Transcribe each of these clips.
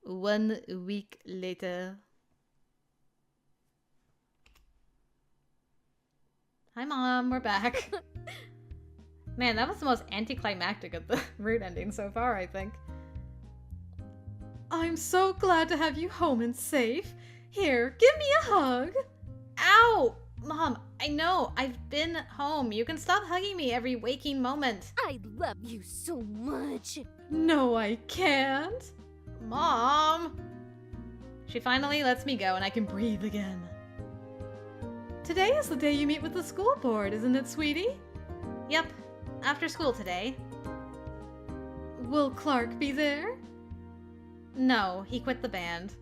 1 week later. Hi, Mom. We're back. Man, that was the most anticlimactic of the route ending so far, I think. I'm so glad to have you home and safe. Here, give me a hug. Ow! Mom, I know. I've been home. You can stop hugging me every waking moment. I love you so much. No, I can't. Mom! She finally lets me go and I can breathe again. Today is the day you meet with the school board, isn't it, sweetie? Yep, after school today. Will Clark be there? No, he quit the band.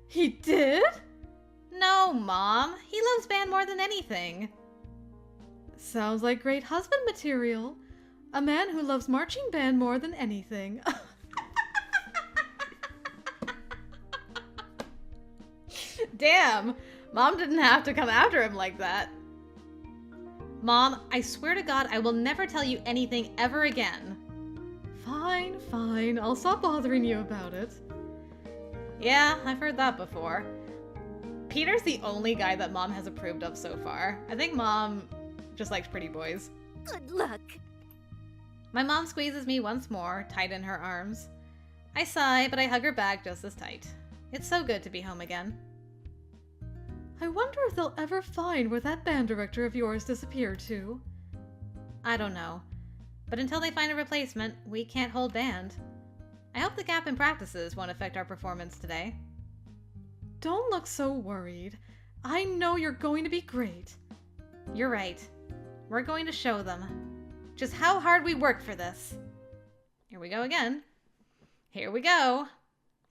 He did? No, Mom. He loves band more than anything. Sounds like great husband material. A man who loves marching band more than anything. Damn, Mom didn't have to come after him like that. Mom, I swear to God I will never tell you anything ever again. Fine, fine. I'll stop bothering you about it. Yeah, I've heard that before. Peter's the only guy that Mom has approved of so far. I think Mom just likes pretty boys. Good luck. My mom squeezes me once more, tight in her arms. I sigh, but I hug her back just as tight. It's so good to be home again. I wonder if they'll ever find where that band director of yours disappeared to. I don't know. But until they find a replacement, we can't hold band. I hope the gap in practices won't affect our performance today. Don't look so worried. I know you're going to be great. You're right. We're going to show them just how hard we work for this. Here we go again. Here we go.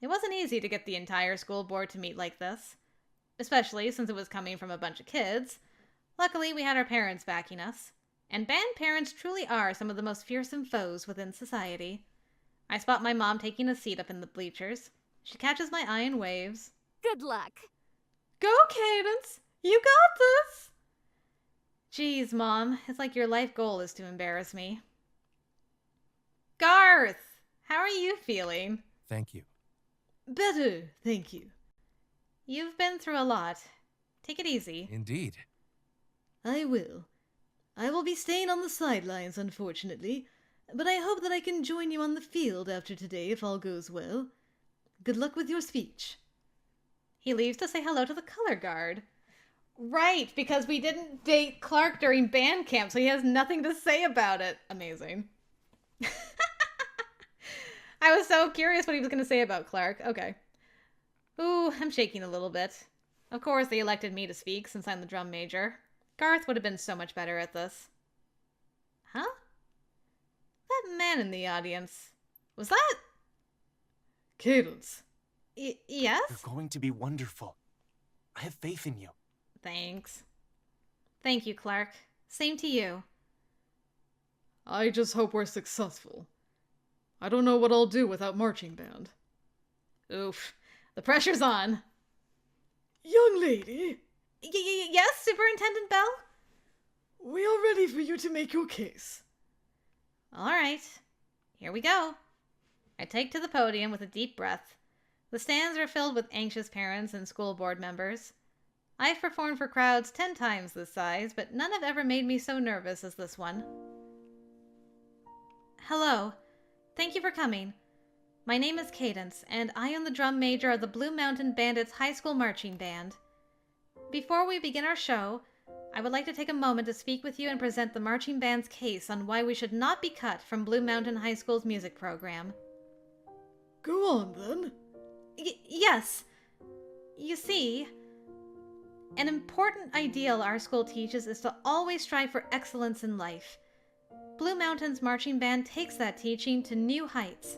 It wasn't easy to get the entire school board to meet like this, especially since it was coming from a bunch of kids. Luckily, we had our parents backing us. And band parents truly are some of the most fearsome foes within society. I spot my mom taking a seat up in the bleachers. She catches my eye and waves. Good luck. Go, Cadence! You got this! Jeez, Mom. It's like your life goal is to embarrass me. Garth! How are you feeling? Thank you. Better, thank you. You've been through a lot. Take it easy. Indeed. I will. I will be staying on the sidelines, unfortunately, but I hope that I can join you on the field after today if all goes well. Good luck with your speech. He leaves to say hello to the color guard. Right, because we didn't date Clark during band camp, so he has nothing to say about it. Amazing. I was so curious what he was going to say about Clark. Okay. Ooh, I'm shaking a little bit. Of course, they elected me to speak since I'm the drum major. Garth would have been so much better at this. Huh? That man in the audience. Was that... Cadence. Yes? You're going to be wonderful. I have faith in you. Thanks. Thank you, Clark. Same to you. I just hope we're successful. I don't know what I'll do without marching band. Oof. The pressure's on. Young lady. Yes, Superintendent Bell? We are ready for you to make your case. All right. Here we go. I take to the podium with a deep breath. The stands are filled with anxious parents and school board members. I've performed for crowds 10 times this size, but none have ever made me so nervous as this one. Hello. Thank you for coming. My name is Cadence, and I am the drum major of the Blue Mountain Bandits High School Marching Band. Before we begin our show, I would like to take a moment to speak with you and present the marching band's case on why we should not be cut from Blue Mountain High School's music program. Go on, then. Yes. You see, an important ideal our school teaches is to always strive for excellence in life. Blue Mountain's marching band takes that teaching to new heights.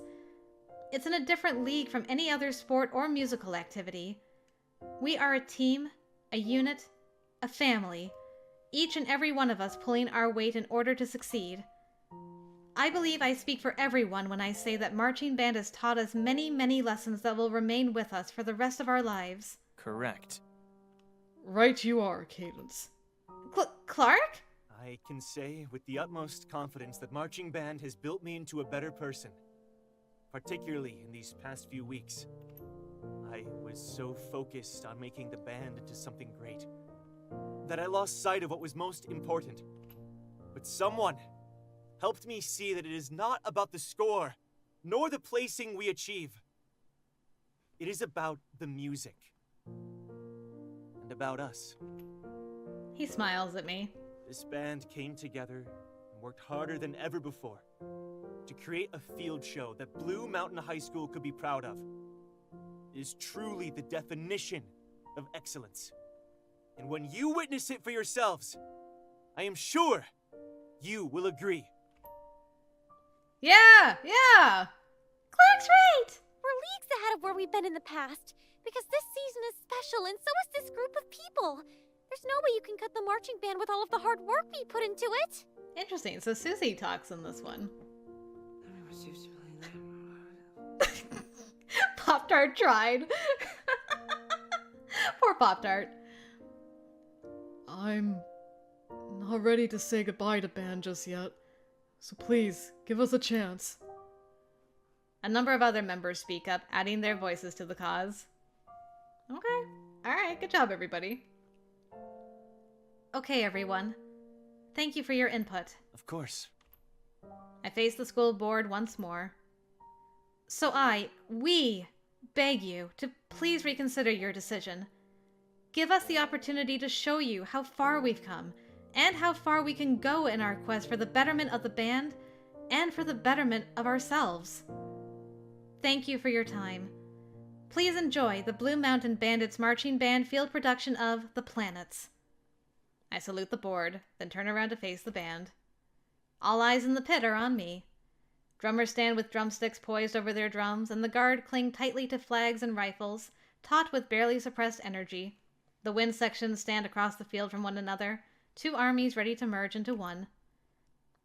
It's in a different league from any other sport or musical activity. We are a team, a unit, a family, each and every one of us pulling our weight in order to succeed. I believe I speak for everyone when I say that marching band has taught us many, many lessons that will remain with us for the rest of our lives. Correct. Right you are, Cadence. Clark? I can say with the utmost confidence that marching band has built me into a better person. particularly in these past few weeks. I was so focused on making the band into something great that I lost sight of what was most important. But someone helped me see that it is not about the score, nor the placing we achieve. It is about the music. And about us. He smiles at me. This band came together and worked harder than ever before to create a field show that Blue Mountain High School could be proud of. It is truly the definition of excellence. And when you witness it for yourselves, I am sure you will agree. Yeah! Clark's right! We're leagues ahead of where we've been in the past, because this season is special and so is this group of people. There's no way you can cut the marching band with all of the hard work we put into it. Interesting, so Susie talks in this one. Pop-Tart tried. Poor Pop-Tart. I'm not ready to say goodbye to band just yet, so please, give us a chance. A number of other members speak up, adding their voices to the cause. Okay. Alright, good job, everybody. Okay, everyone. Thank you for your input. Of course. I face the school board once more. So we beg you to please reconsider your decision. Give us the opportunity to show you how far we've come, and how far we can go in our quest for the betterment of the band, and for the betterment of ourselves. Thank you for your time. Please enjoy the Blue Mountain Bandits Marching Band field production of The Planets. I salute the board, then turn around to face the band. All eyes in the pit are on me. Drummers stand with drumsticks poised over their drums, and the guard cling tightly to flags and rifles, taut with barely suppressed energy. The wind sections stand across the field from one another, two armies ready to merge into one.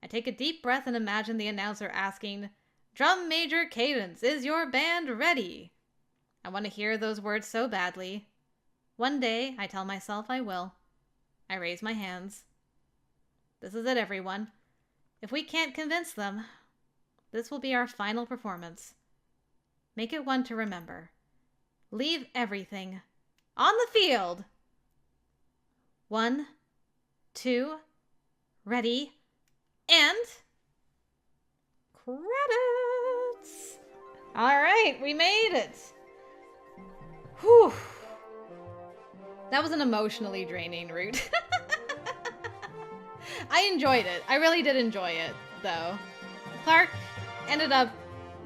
I take a deep breath and imagine the announcer asking, "Drum Major Cadence, is your band ready?" I want to hear those words so badly. One day, I tell myself I will. I raise my hands. This is it, everyone. If we can't convince them, this will be our final performance. Make it one to remember. Leave everything on the field. 1, 2, ready, and credits. All right, we made it. Whew. That was an emotionally draining route. I enjoyed it. I really did enjoy it, though. Clark ended up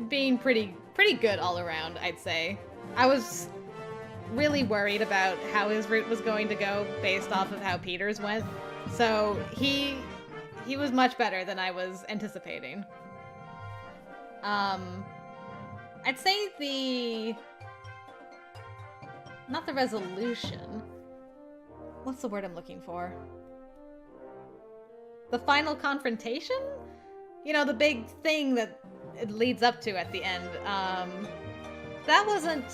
being pretty good all around, I'd say. I was really worried about how his route was going to go based off of how Peter's went. So he was much better than I was anticipating. I'd say not the resolution. What's the word I'm looking for? The final confrontation? You know, the big thing that it leads up to at the end. That wasn't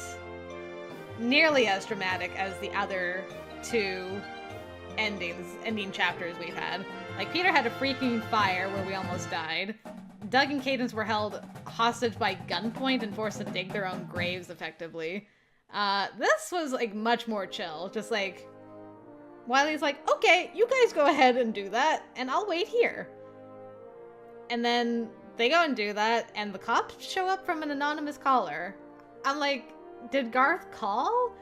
nearly as dramatic as the other two ending chapters we've had. Like, Peter had a freaking fire where we almost died. Doug and Cadence were held hostage by gunpoint and forced to dig their own graves, effectively. This was, like, much more chill. Just, like, Wiley's like, okay, you guys go ahead and do that, and I'll wait here. And then they go and do that, and the cops show up from an anonymous caller. I'm like, did Garth call?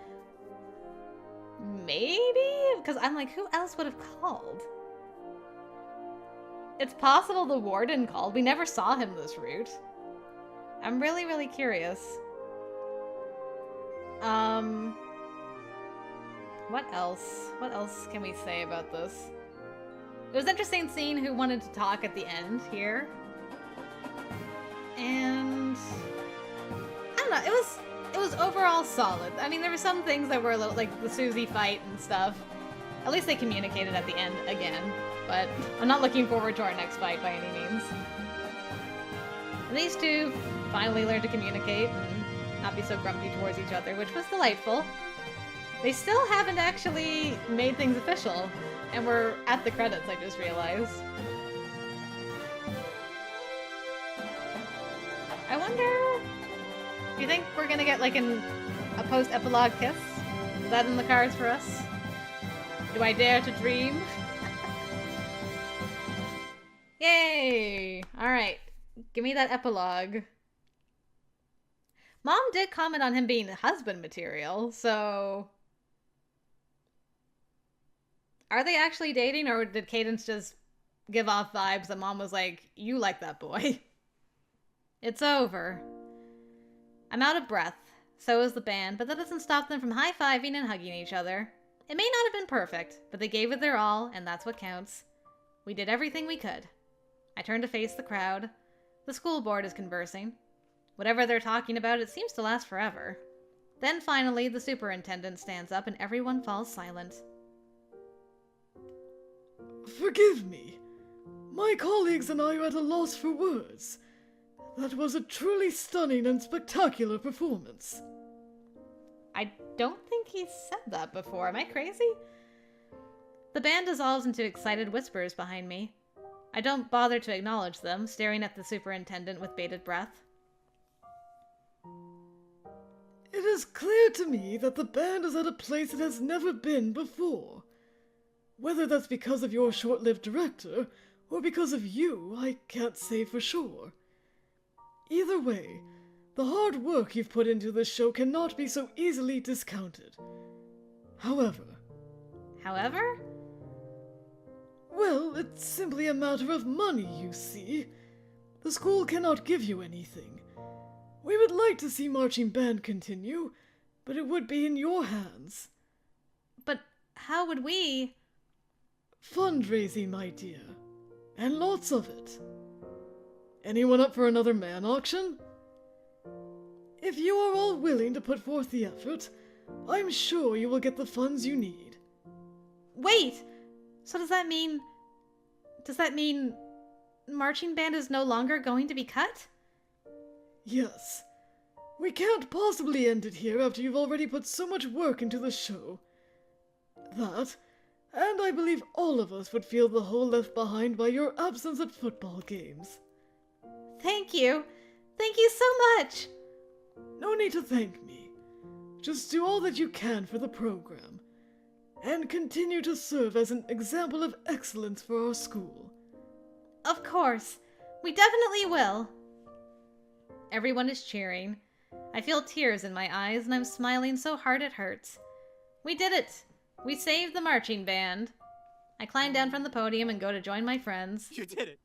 Maybe? Because I'm like, who else would have called? It's possible the warden called. We never saw him this route. I'm really, really curious. What else? What else can we say about this? It was interesting seeing who wanted to talk at the end here. And I don't know, it was overall solid. I mean, there were some things that were a little, like the Susie fight and stuff. At least they communicated at the end again. But I'm not looking forward to our next fight by any means. And these two finally learned to communicate and not be so grumpy towards each other, which was delightful. They still haven't actually made things official, and we're at the credits, I just realized. I wonder Do you think we're gonna get like a post-epilogue kiss? Is that in the cards for us? Do I dare to dream? Yay! Alright, give me that epilogue. Mom did comment on him being husband material, so... Are they actually dating, or did Cadence just give off vibes that Mom was like, you like that boy? It's over. I'm out of breath. So is the band, but that doesn't stop them from high-fiving and hugging each other. It may not have been perfect, but they gave it their all, and that's what counts. We did everything we could. I turned to face the crowd. The school board is conversing. Whatever they're talking about, it seems to last forever. Then finally, the superintendent stands up and everyone falls silent. Forgive me. My colleagues and I are at a loss for words. That was a truly stunning and spectacular performance. I don't think he said that before. Am I crazy? The band dissolves into excited whispers behind me. I don't bother to acknowledge them, staring at the superintendent with bated breath. It is clear to me that the band is at a place it has never been before. Whether that's because of your short-lived director, or because of you, I can't say for sure. Either way, the hard work you've put into this show cannot be so easily discounted. However? Well, it's simply a matter of money, you see. The school cannot give you anything. We would like to see marching band continue, but it would be in your hands. But how would we... Fundraising, my dear. And lots of it. Anyone up for another man auction? If you are all willing to put forth the effort, I'm sure you will get the funds you need. Wait! So does that mean marching band is no longer going to be cut? Yes. We can't possibly end it here after you've already put so much work into the show. That, and I believe all of us would feel the hole left behind by your absence at football games. Thank you. Thank you so much. No need to thank me. Just do all that you can for the program, and continue to serve as an example of excellence for our school. Of course. We definitely will. Everyone is cheering. I feel tears in my eyes, and I'm smiling so hard it hurts. We did it! We saved the marching band. I climb down from the podium and go to join my friends. You did it!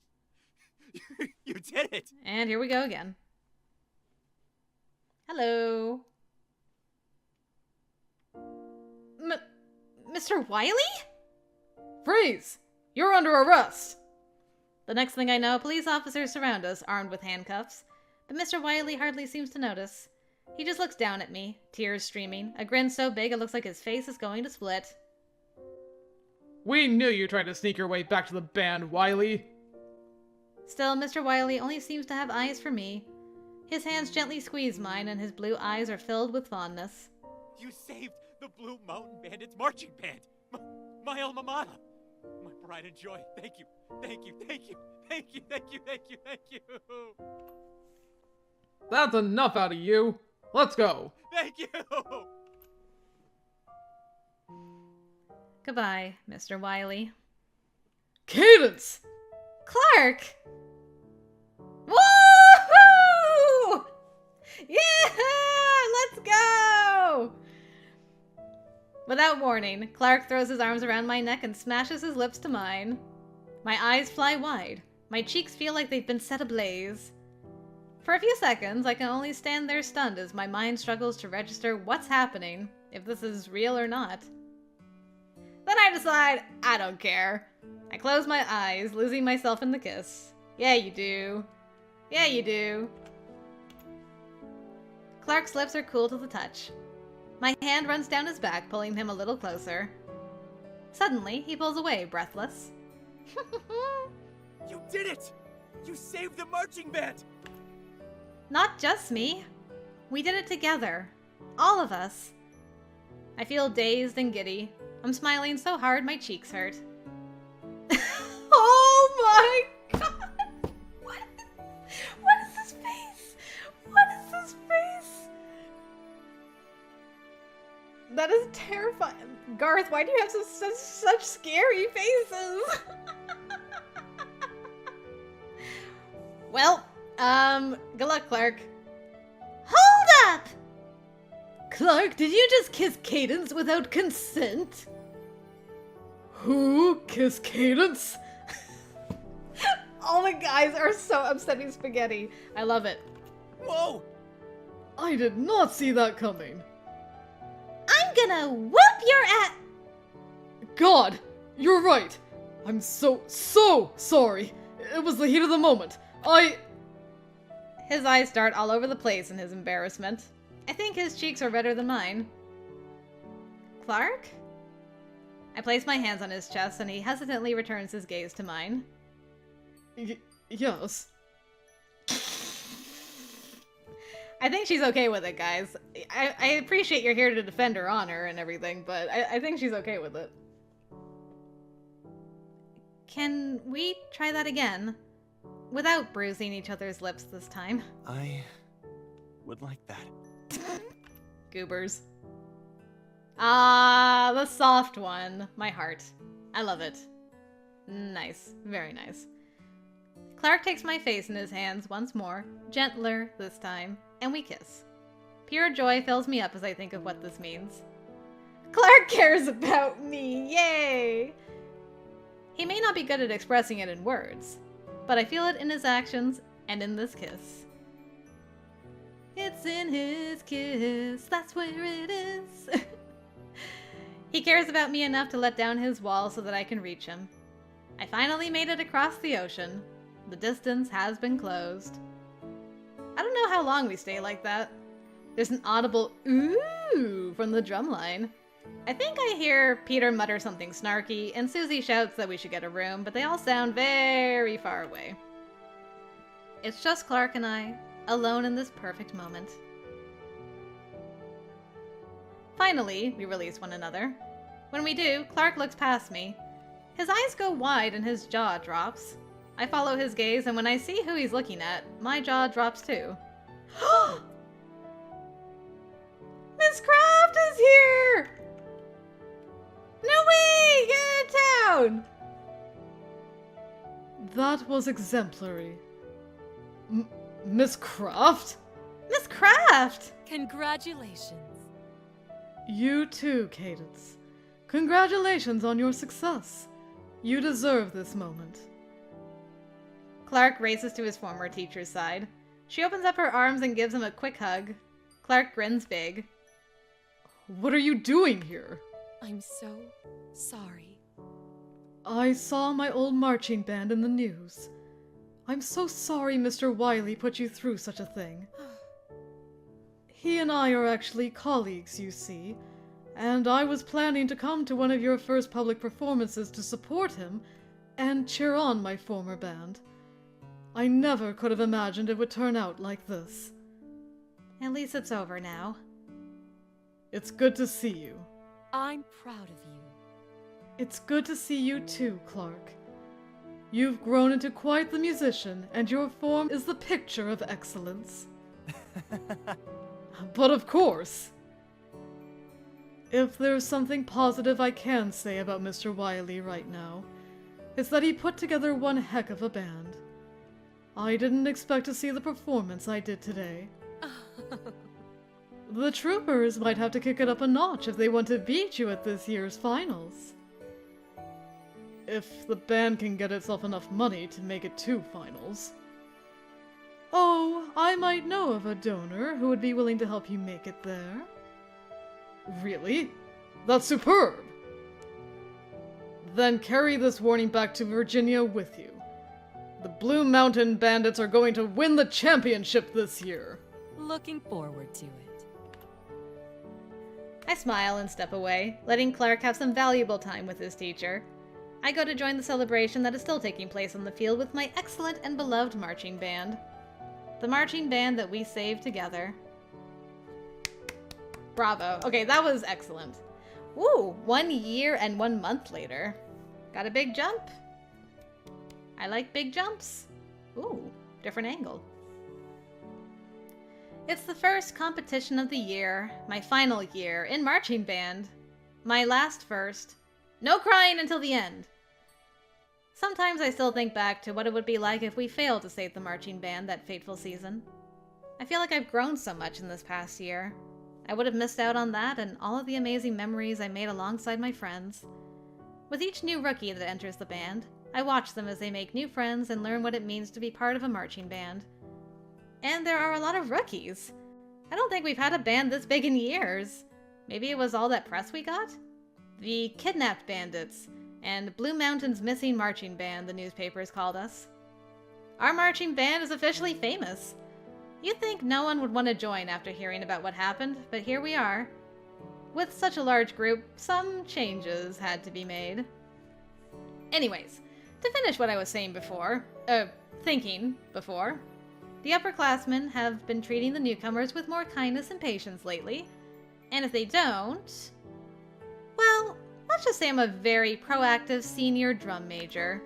You did it! And here we go again. Hello. Mr. Wiley? Freeze! You're under arrest! The next thing I know, police officers surround us, armed with handcuffs. But Mr. Wiley hardly seems to notice. He just looks down at me, tears streaming, a grin so big it looks like his face is going to split. We knew you tried to sneak your way back to the band, Wiley. Still, Mr. Wiley only seems to have eyes for me. His hands gently squeeze mine, and his blue eyes are filled with fondness. You saved the Blue Mountain Bandits marching band! My alma mater! My pride and joy. Thank you. Thank you. Thank you. Thank you. Thank you. Thank you. Thank you. That's enough out of you. Let's go. Thank you. Goodbye, Mr. Wiley. Cadence! Clark! Woohoo! Yeah! Let's go! Without warning, Clark throws his arms around my neck and smashes his lips to mine. My eyes fly wide. My cheeks feel like they've been set ablaze. For a few seconds, I can only stand there stunned as my mind struggles to register what's happening, if this is real or not. Then I decide, I don't care. I close my eyes, losing myself in the kiss. Yeah, you do. Yeah, you do. Clark's lips are cool to the touch. My hand runs down his back, pulling him a little closer. Suddenly, he pulls away, breathless. You did it! You saved the marching band! Not just me. We did it together. All of us. I feel dazed and giddy. I'm smiling so hard my cheeks hurt. Oh my god! What is this face? What is this face? That is terrifying. Garth, why do you have such scary faces? Well, good luck, Clark. Hold up! Clark, did you just kiss Cadence without consent? Who kissed Cadence? All the guys are so upsetting spaghetti. I love it. Whoa! I did not see that coming. I'm gonna whoop your ass. God, you're right. I'm so sorry. It was the heat of the moment. His eyes dart all over the place in his embarrassment. I think his cheeks are redder than mine. Clark? I place my hands on his chest and he hesitantly returns his gaze to mine. Yes. I think she's okay with it, guys. I appreciate you're here to defend her honor and everything, but I think she's okay with it. Can we try that again? Without bruising each other's lips this time. I would like that. Goobers. Ah, the soft one. My heart. I love it. Nice. Very nice. Clark takes my face in his hands once more, gentler this time, and we kiss. Pure joy fills me up as I think of what this means. Clark cares about me! Yay! He may not be good at expressing it in words, but I feel it in his actions and in this kiss. It's in his kiss, that's where it is. He cares about me enough to let down his wall so that I can reach him. I finally made it across the ocean. The distance has been closed. I don't know how long we stay like that. There's an audible ooh from the drumline. I think I hear Peter mutter something snarky, and Susie shouts that we should get a room, but they all sound very far away. It's just Clark and I, alone in this perfect moment. Finally, we release one another. When we do, Clark looks past me. His eyes go wide and his jaw drops. I follow his gaze, and when I see who he's looking at, my jaw drops too. Miss Kraft is here! No way! Get out of town! That was exemplary. Miss Kraft? Miss Kraft! Congratulations. You too, Cadence. Congratulations on your success. You deserve this moment. Clark races to his former teacher's side. She opens up her arms and gives him a quick hug. Clark grins big. What are you doing here? I'm so sorry. I saw my old marching band in the news. I'm so sorry Mr. Wiley put you through such a thing. He and I are actually colleagues, you see, and I was planning to come to one of your first public performances to support him and cheer on my former band. I never could have imagined it would turn out like this. At least it's over now. It's good to see you. I'm proud of you. It's good to see you too, Clark. You've grown into quite the musician, and your form is the picture of excellence. But of course, if there's something positive I can say about Mr. Wiley right now, it's that he put together one heck of a band. I didn't expect to see the performance I did today. The troopers might have to kick it up a notch if they want to beat you at this year's finals. If the band can get itself enough money to make it to finals. Oh, I might know of a donor who would be willing to help you make it there. Really? That's superb! Then carry this warning back to Virginia with you. The Blue Mountain Bandits are going to win the championship this year. Looking forward to it. I smile and step away, letting Clark have some valuable time with his teacher. I go to join the celebration that is still taking place on the field with my excellent and beloved marching band. The marching band that we saved together. Bravo. Okay, that was excellent. Ooh, 1 year and 1 month later. Got a big jump. I like big jumps. Ooh, different angle. It's the first competition of the year, my final year, in marching band. My last first. No crying until the end. Sometimes I still think back to what it would be like if we failed to save the marching band that fateful season. I feel like I've grown so much in this past year. I would have missed out on that and all of the amazing memories I made alongside my friends. With each new rookie that enters the band, I watch them as they make new friends and learn what it means to be part of a marching band. And there are a lot of rookies. I don't think we've had a band this big in years. Maybe it was all that press we got? The Kidnapped Bandits, and Blue Mountain's Missing Marching Band, the newspapers called us. Our marching band is officially famous. You'd think no one would want to join after hearing about what happened, but here we are. With such a large group, some changes had to be made. Anyways, to finish what I was saying before, thinking before, the upperclassmen have been treating the newcomers with more kindness and patience lately, and if they don't, well, let's just say I'm a very proactive senior drum major.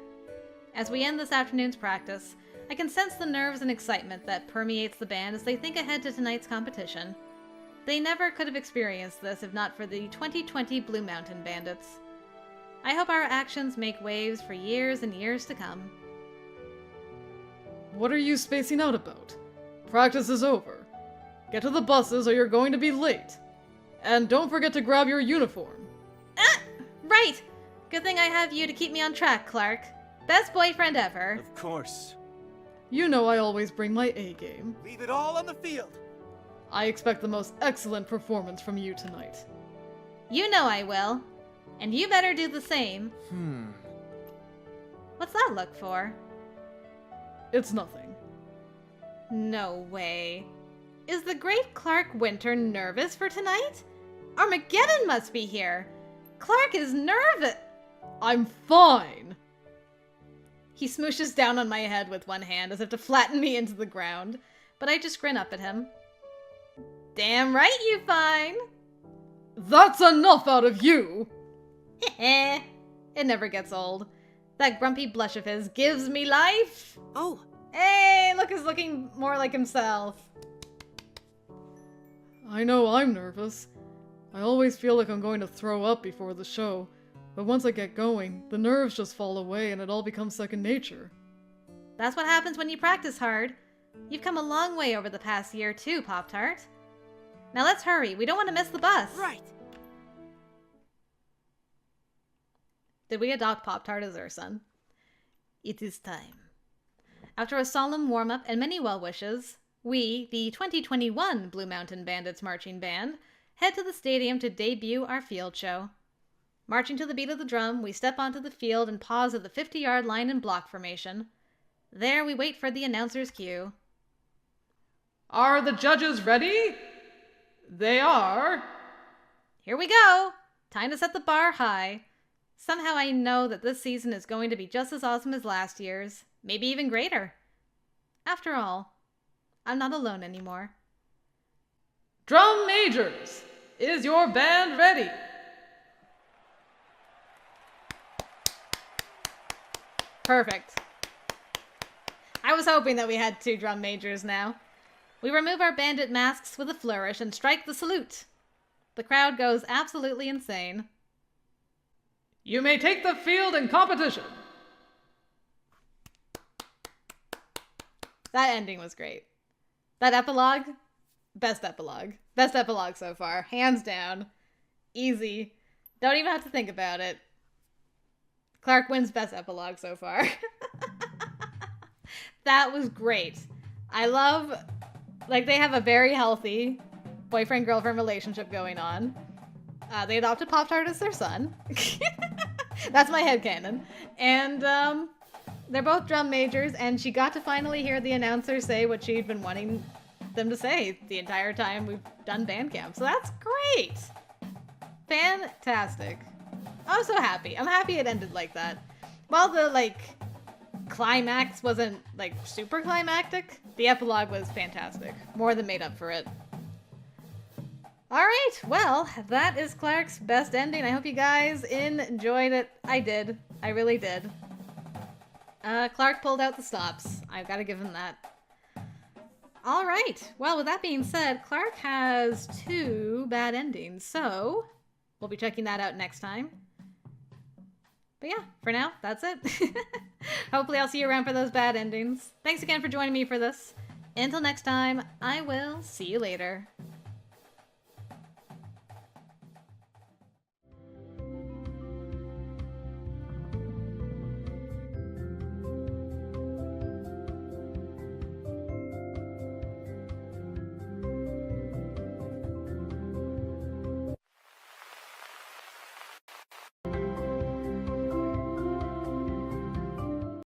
As we end this afternoon's practice, I can sense the nerves and excitement that permeates the band as they think ahead to tonight's competition. They never could have experienced this if not for the 2020 Blue Mountain Bandits. I hope our actions make waves for years and years to come. What are you spacing out about? Practice is over. Get to the buses or you're going to be late. And don't forget to grab your uniform. Ah! Right! Good thing I have you to keep me on track, Clark. Best boyfriend ever. Of course. You know I always bring my A game. Leave it all on the field. I expect the most excellent performance from you tonight. You know I will. And you better do the same. What's that look for? It's nothing. No way. Is the great Clark Winter nervous for tonight? Armageddon must be here. Clark is nervous. I'm fine. He smooshes down on my head with one hand as if to flatten me into the ground, but I just grin up at him. Damn right you fine. That's enough out of you. It never gets old. That grumpy blush of his gives me life. Oh. Hey, look, he's looking more like himself. I know I'm nervous. I always feel like I'm going to throw up before the show, but once I get going, the nerves just fall away and it all becomes second nature. That's what happens when you practice hard. You've come a long way over the past year too, Pop-Tart. Now let's hurry, we don't want to miss the bus. Right. Did we adopt Pop-Tart as our son? It is time. After a solemn warm-up and many well wishes, we, the 2021 Blue Mountain Bandits Marching Band, head to the stadium to debut our field show. Marching to the beat of the drum, we step onto the field and pause at the 50-yard line in block formation. There we wait for the announcer's cue. Are the judges ready? They are. Here we go! Time to set the bar high. Somehow I know that this season is going to be just as awesome as last year's, maybe even greater. After all, I'm not alone anymore. Drum majors, is your band ready? Perfect. I was hoping that we had 2 drum majors now. We remove our bandit masks with a flourish and strike the salute. The crowd goes absolutely insane. You may take the field in competition. That ending was great. That epilogue, best epilogue. Best epilogue so far, hands down. Easy. Don't even have to think about it. Clark wins best epilogue so far. That was great. I love, like, they have a very healthy boyfriend-girlfriend relationship going on. They adopted Pop-Tart as their son. That's my headcanon. And they're both drum majors, and she got to finally hear the announcer say what she'd been wanting them to say the entire time we've done band camp. So that's great. Fantastic. I'm so happy. I'm happy it ended like that. While the, like, climax wasn't, like, super climactic, the epilogue was fantastic. More than made up for it. Alright, well, that is Clark's best ending. I hope you guys enjoyed it. I did. I really did. Clark pulled out the stops. I've got to give him that. All right. Well, with that being said, Clark has 2 bad endings, so we'll be checking that out next time. But yeah, for now, that's it. Hopefully I'll see you around for those bad endings. Thanks again for joining me for this. Until next time, I will see you later.